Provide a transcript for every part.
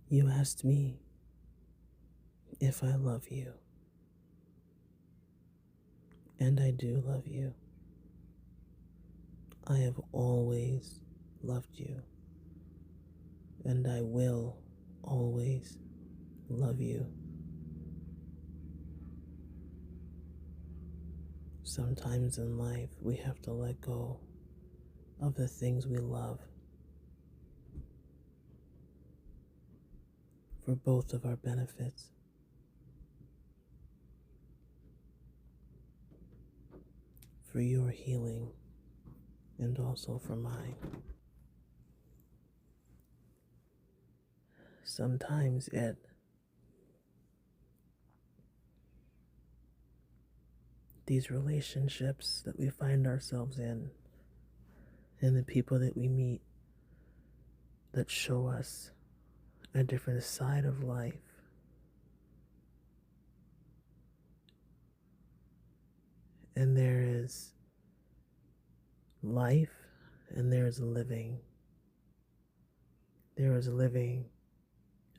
You asked me if I love you, and I do love you. I have always loved you, and I will always love you. Sometimes in life, we have to let go of the things we love for both of our benefits, for your healing and also for mine. Sometimes these relationships that we find ourselves in and the people that we meet that show us a different side of life. And there is life and there is living. There is living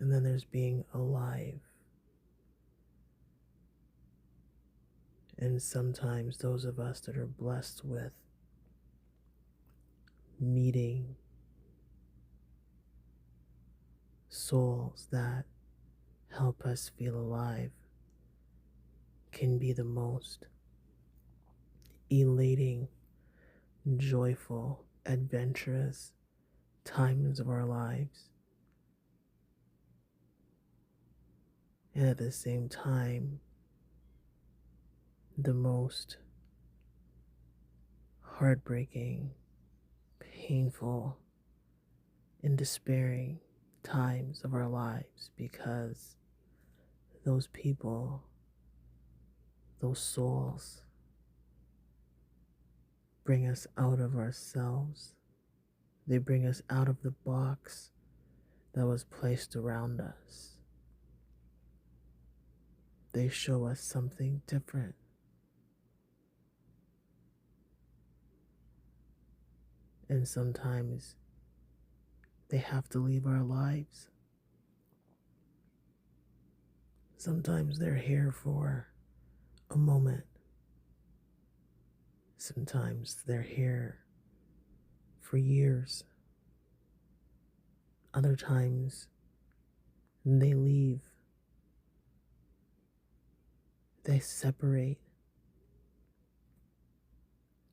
and then there's being alive. And sometimes those of us that are blessed with meeting souls that help us feel alive can be the most elating, joyful, adventurous times of our lives. And at the same time, the most heartbreaking, painful, and despairing times of our lives because those people, those souls, bring us out of ourselves. They bring us out of the box that was placed around us. They show us something different. And sometimes they have to leave our lives. Sometimes they're here for a moment. Sometimes they're here for years. Other times they leave. They separate.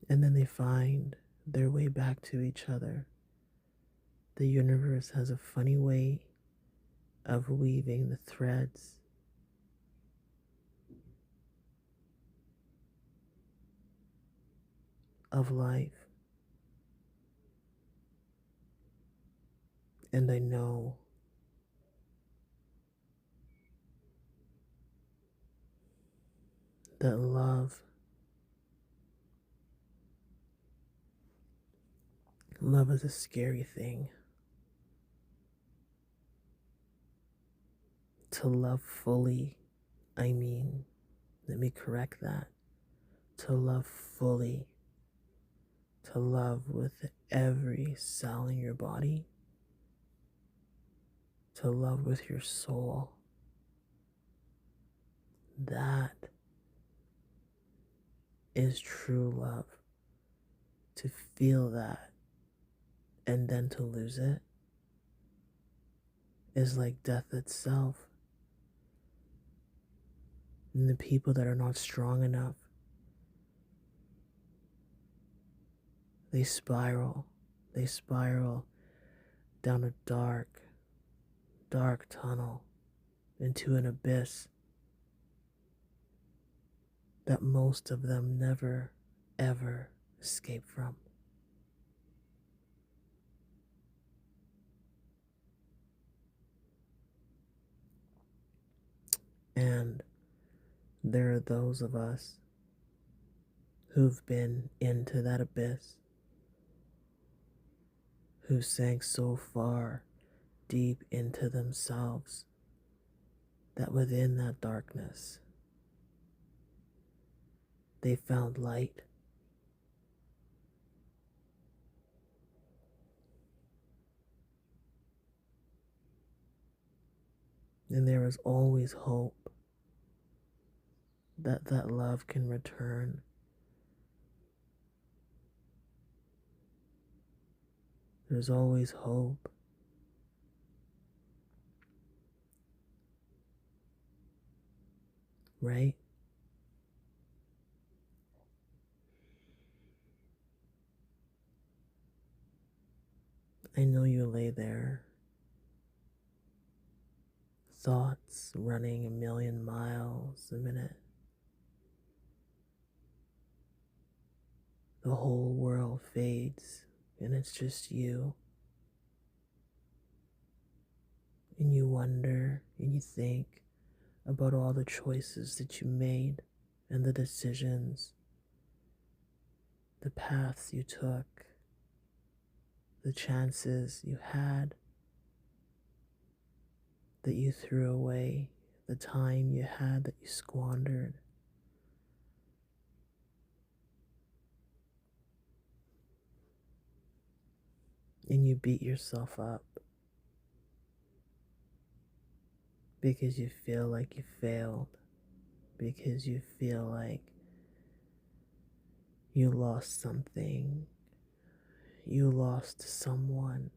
And then they find their way back to each other. The universe has a funny way of weaving the threads of life. And I know that love is a scary thing. To love fully, let me correct that. To love fully, to love with every cell in your body, to love with your soul. That is true love. To feel that and then to lose it is like death itself. And the people that are not strong enough, they spiral down a dark, dark tunnel into an abyss that most of them never, ever escape from. And there are those of us who've been into that abyss, who sank so far deep into themselves that within that darkness they found light. And there is always hope that that love can return. There's always hope. Right? I know you lay there, thoughts running a million miles a minute. The whole world fades, and it's just you. And you wonder and you think about all the choices that you made and the decisions, the paths you took, the chances you had that you threw away, the time you had that you squandered. And you beat yourself up because you feel like you failed, because you feel like you lost something, you lost someone.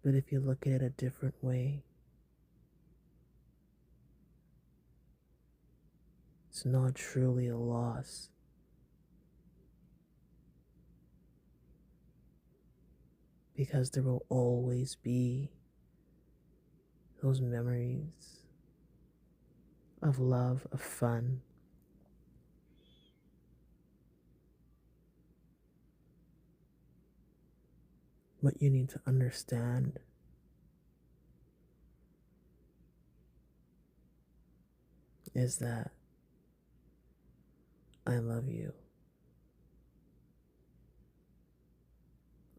But if you look at it a different way, it's not truly a loss. Because there will always be those memories of love, of fun. What you need to understand is that I love you.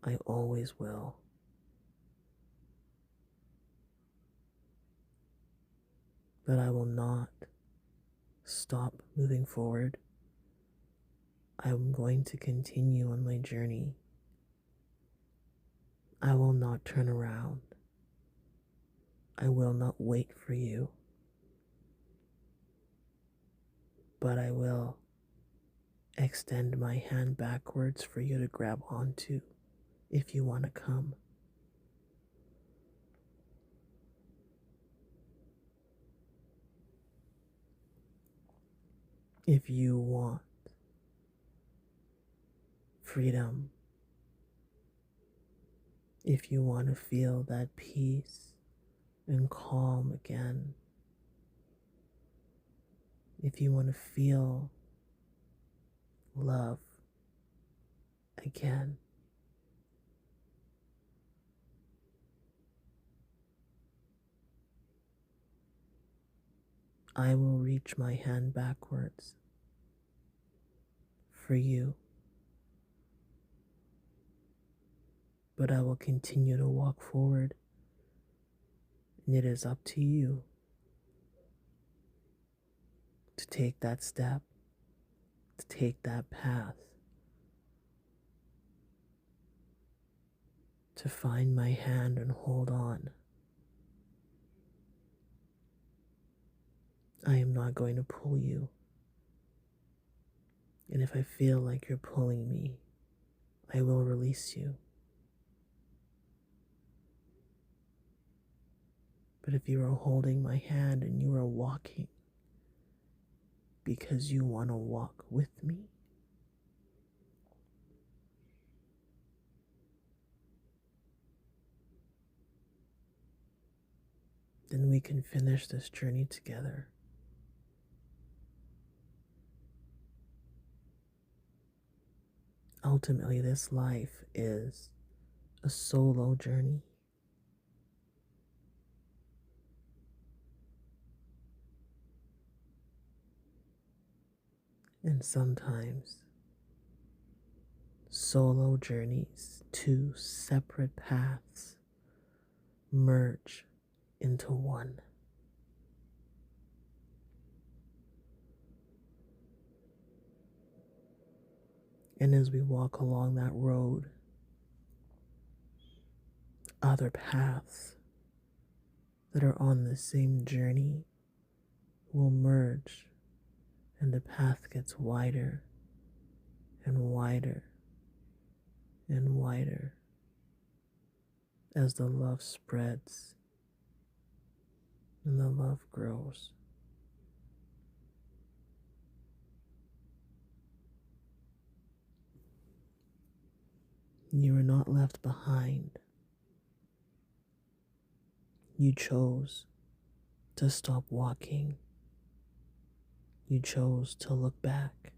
I always will. But I will not stop moving forward. I'm going to continue on my journey. I will not turn around. I will not wait for you. But I will extend my hand backwards for you to grab onto if you want to come. If you want freedom, if you want to feel that peace and calm again, if you want to feel love again, I will reach my hand backwards for you, but I will continue to walk forward, and it is up to you to take that step, to take that path, to find my hand and hold on. I am not going to pull you, and if I feel like you're pulling me, I will release you. But if you are holding my hand and you are walking because you want to walk with me, then we can finish this journey together. Ultimately, this life is a solo journey. And sometimes solo journeys, two separate paths, merge into one. And as we walk along that road, other paths that are on the same journey will merge, and the path gets wider and wider and wider as the love spreads and the love grows. You are not left behind. You chose to stop walking. You chose to look back.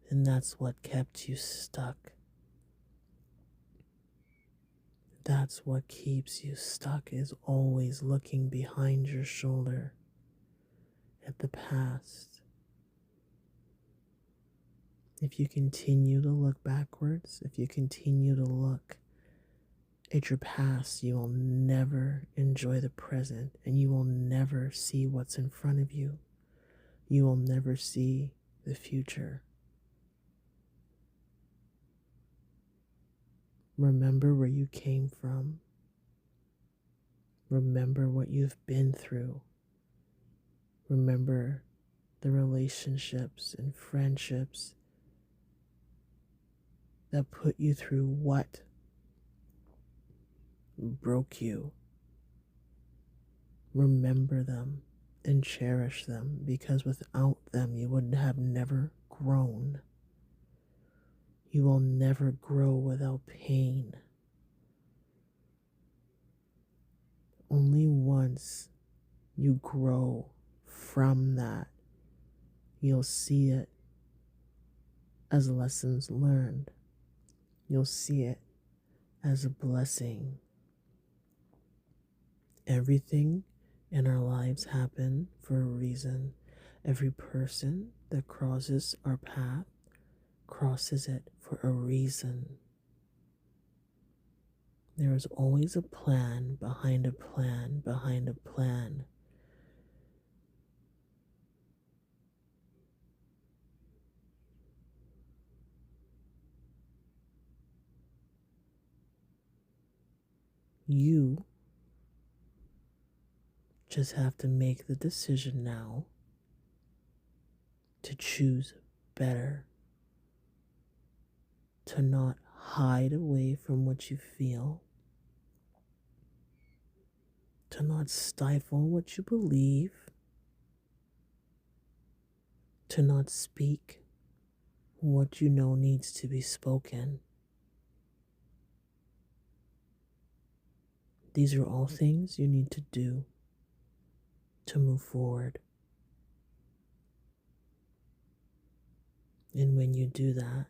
And that's what kept you stuck. That's what keeps you stuck, is always looking behind your shoulder at the past. If you continue to look backwards, if you continue to look at your past, you will never enjoy the present, and you will never see what's in front of you. You will never see the future. Remember where you came from. Remember what you've been through. Remember the relationships and friendships that put you through what broke you. Remember them and cherish them, because without them you would have never grown. You will never grow without pain. Only once you grow from that, you'll see it as lessons learned. You'll see it as a blessing. Everything in our lives happen for a reason. Every person that crosses our path crosses it for a reason. There is always a plan behind a plan behind a plan. You just have to make the decision now to choose better, to not hide away from what you feel, to not stifle what you believe, to not speak what you know needs to be spoken. These are all things you need to do to move forward. And when you do that,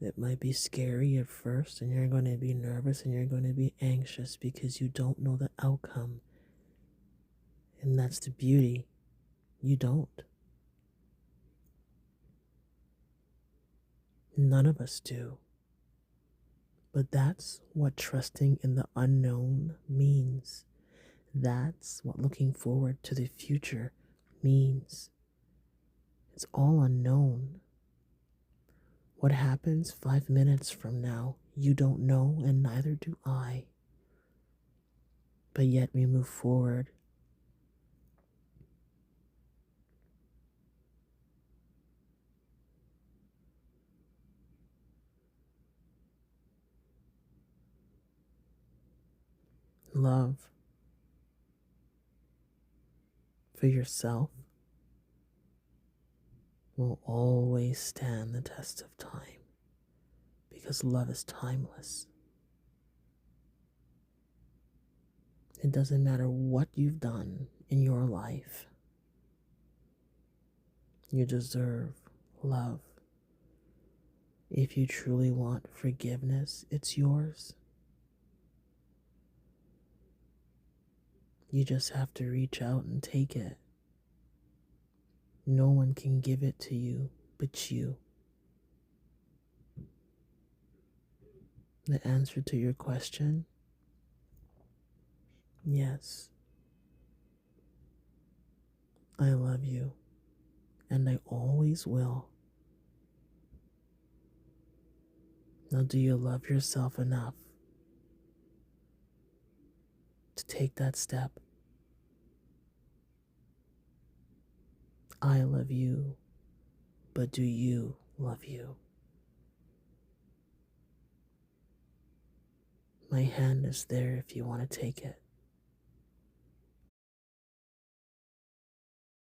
it might be scary at first, and you're going to be nervous and you're going to be anxious because you don't know the outcome. And that's the beauty. You don't. None of us do. But that's what trusting in the unknown means. That's what looking forward to the future means. It's all unknown. What happens 5 minutes from now, you don't know, and neither do I. But yet we move forward. Love for yourself will always stand the test of time, because love is timeless. It doesn't matter what you've done in your life. You deserve love. If you truly want forgiveness, it's yours. You just have to reach out and take it. No one can give it to you but you. The answer to your question? Yes. I love you, and I always will. Now, do you love yourself enough to take that step? I love you, but do you love you? My hand is there if you want to take it.